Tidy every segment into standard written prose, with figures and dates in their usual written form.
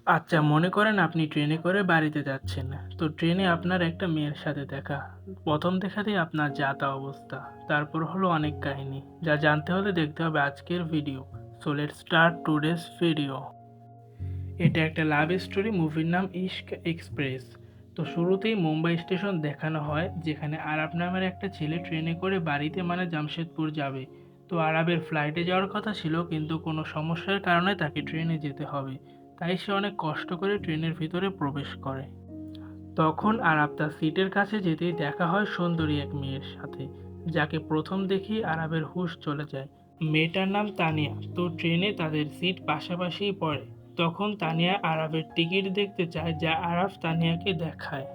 আচ্ছা, মনে করেন আপনি ট্রেনে করে বাড়িতে যাচ্ছেন। তো ট্রেনে আপনার একটা মেয়ের সাথে দেখা। ১ম দেখাতেই আপনার যা তা অবস্থা। তারপর হলো অনেক কাহিনী। যা জানতে হলে দেখতে হবে আজকের video. So let's start today's video. এটা একটা লাভ স্টোরি, মুভির নাম ইশক এক্সপ্রেস। তো শুরুতেই মুম্বাই স্টেশন দেখানো হয়, যেখানে আরাব নামের একটা ছেলে ট্রেনে করে বাড়িতে মানে জামশেদপুর যাবে। তো আরাবের ফ্লাইটে যাওয়ার কথা ছিল, কিন্তু কোনো সমস্যার কারণে তাকে ট্রেনে যেতে হবে। তাই সে অনেক কষ্ট করে ট্রেনের ভিতরে প্রবেশ করে। তখন আরাব তার সিটের কাছে যেতেই দেখা হয় সুন্দরী এক মেয়ের সাথে, যাকে প্রথম দেখেই আরাবের হুঁশ চলে যায়। মেয়েটার নাম তানিয়া। তো ট্রেনে তাদের সিট পাশাপাশিই পড়ে। তখন তানিয়া আরাবের টিকিট দেখতে চায়, যা আরাব তানিয়াকে দেখায়।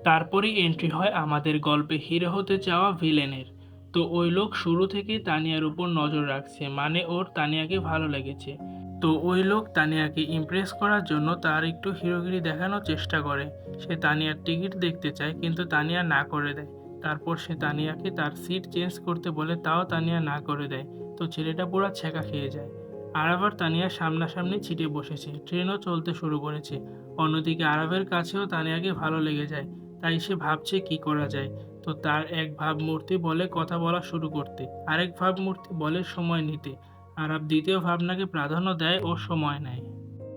তারপরেই এন্ট্রি হয় আমাদের গল্পে হিরো হতে চাওয়া ভিলেনের। তো ওই লোক শুরু থেকেই তানিয়ার উপর নজর রাখছে, মানে ওর তানিয়াকে ভালো লেগেছে। তো ওই লোক তানিয়াকে ইমপ্রেস করার জন্য তার একটু হিরোগিরি দেখানোর চেষ্টা করে। সে তানিয়ার টিকিট দেখতে চায়, কিন্তু তানিয়া না করে দেয়। তারপর সে তানিয়াকে তার সিট চেঞ্জ করতে বলে, তাও তানিয়া না করে দেয়। তো ছেলেটা পুরো ছ্যাঁকা খেয়ে যায়। আর আবার তানিয়া সামনাসামনি সিটে বসেছে, ট্রেনও চলতে শুরু করেছে। অন্যদিকে আরবের কাছেও তানিয়াকে ভালো লেগে যায়। তাই সে ভাবছে কি করা যায়। তো তার এক ভাবমূর্তি বলে কথা বলা শুরু করতে, আরেক ভাবমূর্তি বলে সময় নিতে। আরব দ্বিতীয় ভাবনাকে প্রাধান্য দেয় ও সময় নেয়।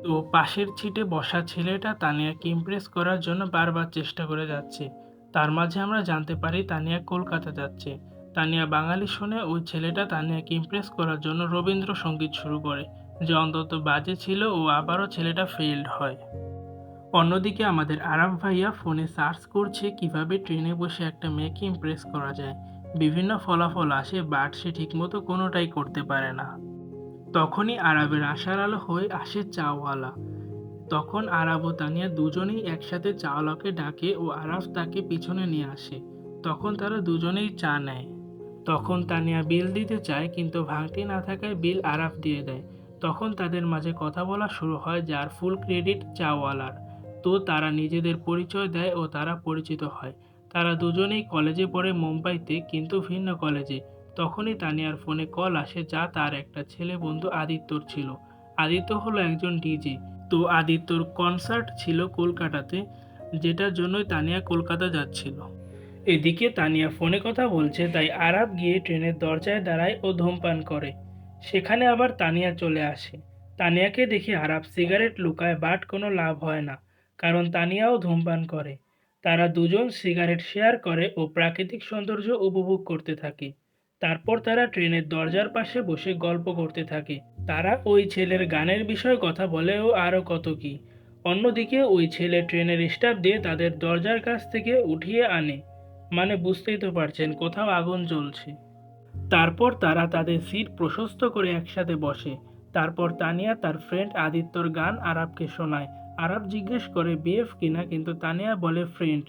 তো পাশের সিটে বসা ছেলেটা তানিয়াকে ইমপ্রেস করার জন্য বারবার চেষ্টা করে যাচ্ছে। তার মাঝে আমরা জানতে পারি তানিয়া কলকাতা যাচ্ছে। তানিয়া বাঙালি শুনে ওই ছেলেটা তানিয়াকে ইমপ্রেস করার জন্য রবীন্দ্রসঙ্গীত শুরু করে, যে অন্তত বাজে ছিল, ও আবারও ছেলেটা ফেইল্ড হয়। অন্যদিকে আমাদের আরাম ভাইয়া ফোনে সার্চ করছে কিভাবে ট্রেনে বসে একটা মেয়েকে ইমপ্রেস করা যায়। বিভিন্ন ফলাফল আসে, বাট সে ঠিকমতো কোনোটাই করতে পারে না। তখনই আরাবের আশার আলো হয়ে আসে চাওয়ালা। তখন আরাব ও তানিয়া দুজনেই একসাথে চাওয়ালাকে ডাকে ও আরাব তাকে পিছনে নিয়ে আসে। তখন তারা দুজনেই চা নেয়। তখন তানিয়া বিল দিতে চায়, কিন্তু ভাঙতি না থাকায় বিল আরাফ দিয়ে দেয়। তখন তাদের মাঝে কথা বলা শুরু হয়, যার ফুল ক্রেডিট চাওয়ালার। তো তারা নিজেদের পরিচয় দেয় ও তারা পরিচিত হয়। তারা দুজনেই কলেজে পড়ে মুম্বাইতে, কিন্তু ভিন্ন কলেজে। তখনই তানিয়ার ফোনে কল আসে, যা তার একটা ছেলে বন্ধু আদিত্যর ছিল। আদিত্য হলো একজন ডিজে। তো আদিত্যর কনসার্ট ছিল কলকাতাতে, যেটার জন্যই তানিয়া কলকাতা যাচ্ছিল। এদিকে তানিয়া ফোনে কথা বলছে, তাই আরাব গিয়ে ট্রেনের দরজায় দাঁড়ায় ও ধূমপান করে। সেখানে আবার তানিয়া চলে আসে। তানিয়াকে দেখে আরাব সিগারেট লুকায়, বাট কোনো লাভ হয় না, কারণ তানিয়াও ধূমপান করে। তারা দুজন সিগারেট শেয়ার করে ও প্রাকৃতিক সৌন্দর্য উপভোগ করতে থাকে। তারপর তারা ট্রেনের দরজার পাশে বসে গল্প করতে থাকে। তারা ওই ছেলের গানের বিষয়ে কথা বলে ও আরও কত কি। অন্যদিকে ওই ছেলে ট্রেনের স্টাফ দিয়ে তাদের দরজার কাছ থেকে উঠিয়ে আনে। মানে বুঝতেই তো পারছেন, কোথাও আগুন জ্বলছে। তারপর তারা তাদের সিট প্রশস্ত করে একসাথে বসে। তারপর তানিয়া তার ফ্রেন্ড আদিত্যর গান আরাবকে শোনায়। আরাব জিজ্ঞেস করে বিএফ কিনা, কিন্তু তানিয়া বলে ফ্রেন্ড।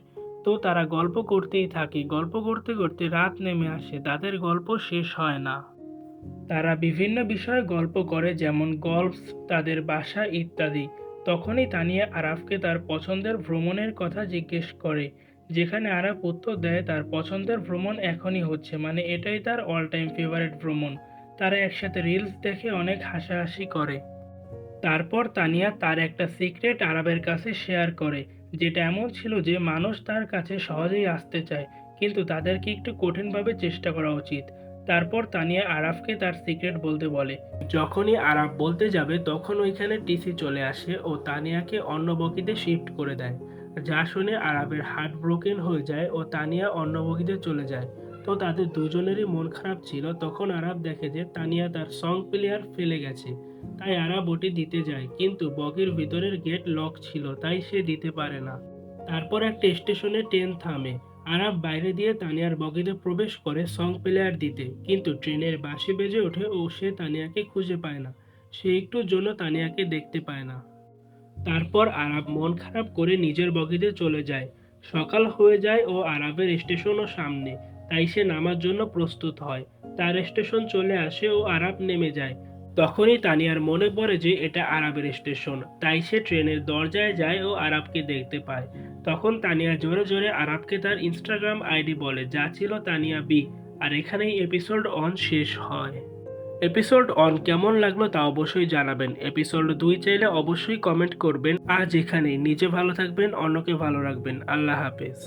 তো তারা গল্প করতেই থাকে। গল্প করতে করতে রাত নেমে আসে, তাদের গল্প শেষ হয় না। তারা বিভিন্ন বিষয়ে গল্প করে, যেমন গল্ফ, তাদের বাসা ইত্যাদি। তখনই তানিয়া আরাফকে তার পছন্দের ভ্রমণের কথা জিজ্ঞেস করে, যেখানে আরাফ উত্তর দেয় তার পছন্দের ভ্রমণ এখনই হচ্ছে, মানে এটাই তার অল টাইম ফেভারিট ভ্রমণ। তারা একসাথে রিলস দেখে অনেক হাসাহাসি করে। তারপর তানিয়া তার একটা সিক্রেট আরবের কাছে শেয়ার করে, যেটা এমন ছিল যে মানুষ তার কাছে সহজেই আসতে চায়, কিন্তু তাদেরকে একটু কঠিনভাবে চেষ্টা করা উচিত। তারপর তানিয়া আরাফকে তার সিক্রেট বলতে বলে। যখনই আরাফ বলতে যাবে, তখন ওইখানে টিসি চলে আসে ও তানিয়াকে অন্য বগিতে শিফট করে দেয়। যা শুনে আরাবের হার্ট ব্রোকেন হয়ে যায় ও তানিয়া অন্য বগিতে চলে যায়। তো তাদের দুজনেরই মন খারাপ ছিল। তখন আরাব দেখে যে তানিয়া তার সং প্লেয়ার ফেলে গেছে। তাই আরাব ওটি দিতে যায়, কিন্তু বগির ভিতরের গেট লক ছিল, তাই সে দিতে পারে না। তারপর একটা স্টেশনে ট্রেন থামে। আরাব বাইরে দিয়ে তানিয়ার বগিতে প্রবেশ করে সং প্লেয়ার দিতে, কিন্তু ট্রেনের বাঁশি বেজে ওঠে ও সে তানিয়াকে খুঁজে পায় না। সে একটুর জন্য তানিয়াকে দেখতে পায় না। তারপর আরাব মন খারাপ করে নিজের বগিতে চলে যায়। সকাল হয়ে যায় ও আরাবের স্টেশনও সামনে, তাই সে নামার জন্য প্রস্তুত হয়। তার স্টেশন চলে আসে ও আরাব নেমে যায়। তখনই তানিয়ার মনে পড়ে যে এটা আরাবের স্টেশন, তাই সে ট্রেনের দরজায় যায় ও আরাবকে দেখতে পায়। তখন তানিয়া জোরে জোরে আরাবকে তার ইনস্টাগ্রাম আইডি বলে, যা ছিল তানিয়া বি। আর এখানেই এপিসোড অন শেষ হয়। এপিসোড 1 কেমন লাগলো তা অবশ্যই জানাবেন। এপিসোড 2 চাইলে অবশ্যই কমেন্ট করবেন। আজ এখানেই। নিজে ভালো থাকবেন, অন্যকে ভালো রাখবেন। আল্লাহ হাফেজ।